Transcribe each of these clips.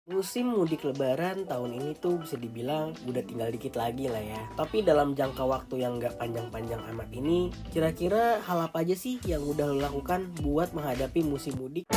Musim mudik lebaran tahun ini tuh bisa dibilang udah tinggal dikit lagi lah ya. Tapi dalam jangka waktu yang nggak panjang-panjang amat ini, kira-kira hal apa aja sih yang udah lo lakukan buat menghadapi musim mudik?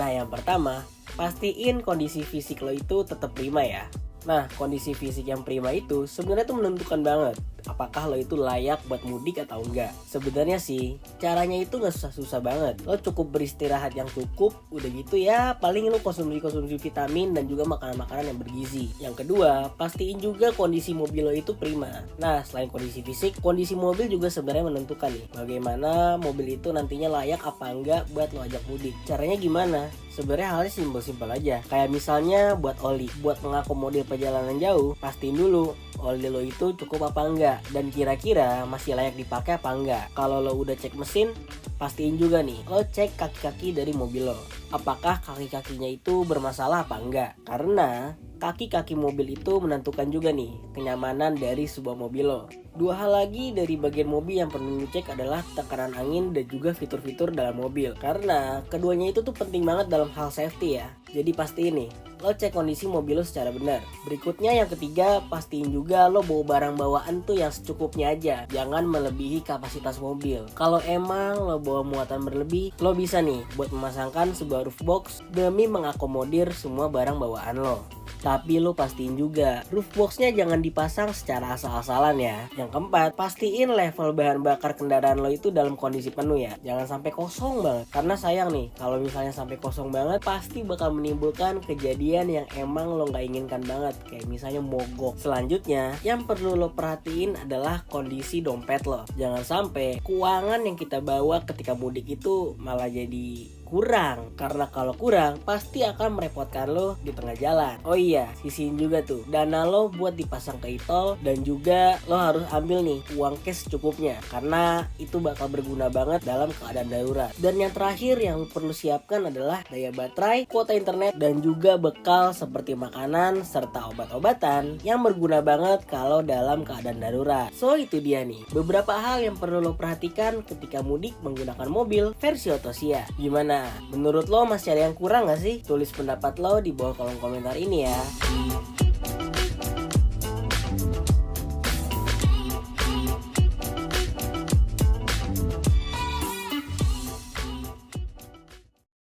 Nah, yang pertama, pastiin kondisi fisik lo itu tetap prima ya. Nah, kondisi fisik yang prima itu sebenarnya tuh menentukan banget apakah lo itu layak buat mudik atau enggak. Sebenarnya sih, caranya itu nggak susah-susah banget. Lo cukup beristirahat yang cukup, udah gitu ya paling lo konsumsi vitamin dan juga makanan-makanan yang bergizi. Yang kedua, pastiin juga kondisi mobil lo itu prima. Nah, selain kondisi fisik, kondisi mobil juga sebenarnya menentukan nih bagaimana mobil itu nantinya layak apa enggak buat lo ajak mudik. Caranya gimana? Sebenarnya halnya simpel-simpel aja. Kayak misalnya buat oli, buat mengakomodir perjalanan jauh, pastiin dulu oli lo itu cukup apa enggak dan kira-kira masih layak dipakai apa enggak. Kalau lo udah cek mesin, pastiin juga nih lo cek kaki-kaki dari mobil lo, apakah kaki-kakinya itu bermasalah apa enggak. Karena kaki-kaki mobil itu menentukan juga nih kenyamanan dari sebuah mobil lo. Dua hal lagi dari bagian mobil yang perlu dicek adalah tekanan angin dan juga fitur-fitur dalam mobil. Karena keduanya itu tuh penting banget dalam hal safety ya. Jadi pastiin nih, lo cek kondisi mobil lo secara benar. Berikutnya yang ketiga, pastiin juga lo bawa barang bawaan tuh yang secukupnya aja. Jangan melebihi kapasitas mobil. Kalau emang lo bawa muatan berlebih, lo bisa nih buat memasangkan sebuah roof box demi mengakomodir semua barang bawaan lo. Tapi lo pastiin juga roof boxnya jangan dipasang secara asal-asalan ya. Yang keempat, pastiin level bahan bakar kendaraan lo itu dalam kondisi penuh ya. Jangan sampai kosong banget. Karena sayang nih, kalau misalnya sampai kosong banget pasti bakal menimbulkan kejadian yang emang lo gak inginkan banget. Kayak misalnya mogok. Selanjutnya, yang perlu lo perhatiin adalah kondisi dompet lo. Jangan sampai keuangan yang kita bawa ketika mudik itu malah jadi kurang. Karena kalau kurang pasti akan merepotkan lo di tengah jalan. Oh iya, sisihin juga tuh dana lo buat dipasang ke e-tol. Dan juga lo harus ambil nih uang cash secukupnya, karena itu bakal berguna banget dalam keadaan darurat. Dan yang terakhir yang perlu siapkan adalah daya baterai, kuota internet, dan juga bekal seperti makanan serta obat-obatan yang berguna banget kalau dalam keadaan darurat. So itu dia nih beberapa hal yang perlu lo perhatikan ketika mudik menggunakan mobil versi Ottosia. Gimana? Menurut lo masih ada yang kurang gak sih? Tulis pendapat lo di bawah kolom komentar ini ya.